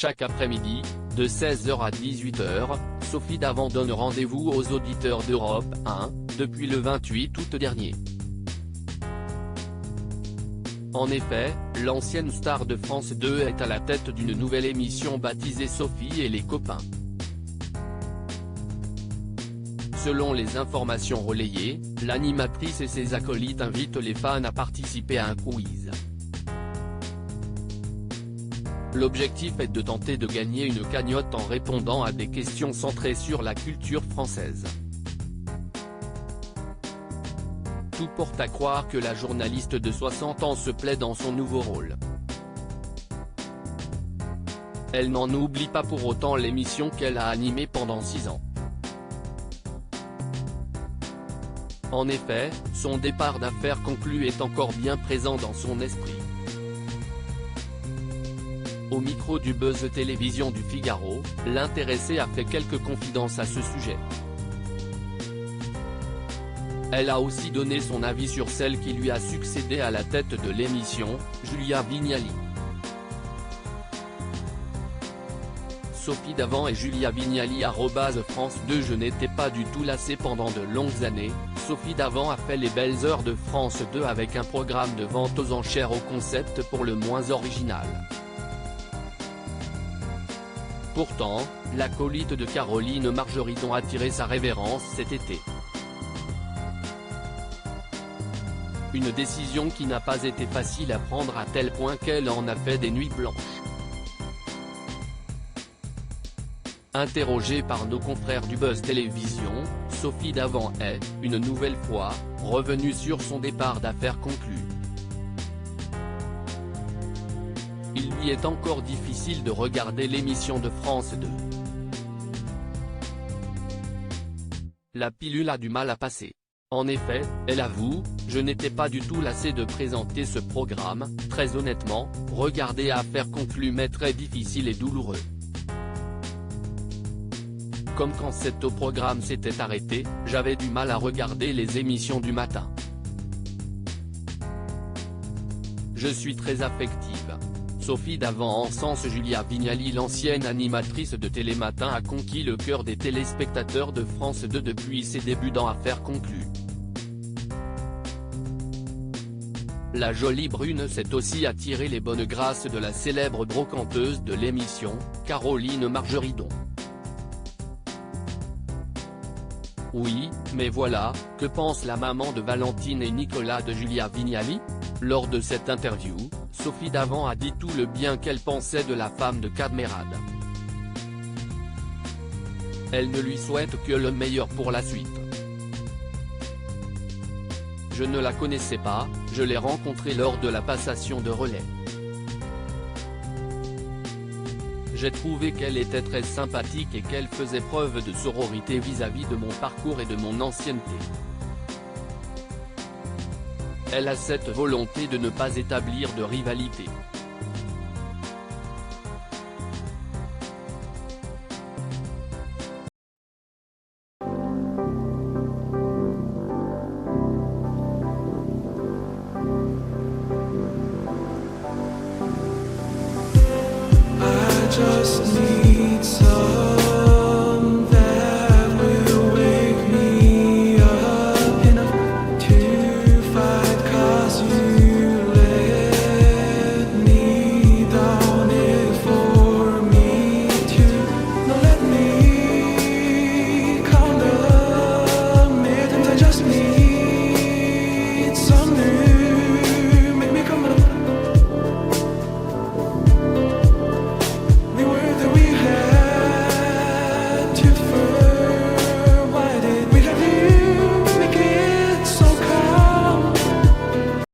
Chaque après-midi, de 16h à 18h, Sophie Davant donne rendez-vous aux auditeurs d'Europe 1, depuis le 28 août dernier. En effet, l'ancienne star de France 2 est à la tête d'une nouvelle émission baptisée Sophie et les copains. Selon les informations relayées, l'animatrice et ses acolytes invitent les fans à participer à un quiz. L'objectif est de tenter de gagner une cagnotte en répondant à des questions centrées sur la culture française. Tout porte à croire que la journaliste de 60 ans se plaît dans son nouveau rôle. Elle n'en oublie pas pour autant l'émission qu'elle a animée pendant 6 ans. En effet, son départ d'affaires conclu est encore bien présent dans son esprit. Au micro du Buzz Télévision du Figaro, l'intéressée a fait quelques confidences à ce sujet. Elle a aussi donné son avis sur celle qui lui a succédé à la tête de l'émission, Julia Vignali. Sophie Davant et Julia Vignali @France 2. Je n'étais pas du tout lassée pendant de longues années. Sophie Davant a fait les belles heures de France 2 avec un programme de vente aux enchères au concept pour le moins original. Pourtant, l'acolyte de Caroline Margeridon a tiré sa révérence cet été. Une décision qui n'a pas été facile à prendre à tel point qu'elle en a fait des nuits blanches. Interrogée par nos confrères du Buzz Télévision, Sophie Davant est, une nouvelle fois, revenue sur son départ d'affaires conclu. Il lui est encore difficile de regarder l'émission de France 2. La pilule a du mal à passer. En effet, elle avoue, je n'étais pas du tout lassée de présenter ce programme, très honnêtement, regarder Affaires conclues m'est très difficile et douloureux. Comme quand cet programme s'était arrêté, j'avais du mal à regarder les émissions du matin. Je suis très affective. Sophie Davant encense Julia Vignali. L'ancienne animatrice de Télématin a conquis le cœur des téléspectateurs de France 2 depuis ses débuts dans Affaires conclues. La jolie brune s'est aussi attiré les bonnes grâces de la célèbre brocanteuse de l'émission, Caroline Margeridon. Oui, mais voilà, que pense la maman de Valentine et Nicolas de Julia Vignali? Lors de cette interview, Sophie Davant a dit tout le bien qu'elle pensait de la femme de Cadmerade. Elle ne lui souhaite que le meilleur pour la suite. Je ne la connaissais pas, je l'ai rencontrée lors de la passation de relais. J'ai trouvé qu'elle était très sympathique et qu'elle faisait preuve de sororité vis-à-vis de mon parcours et de mon ancienneté. Elle a cette volonté de ne pas établir de rivalité.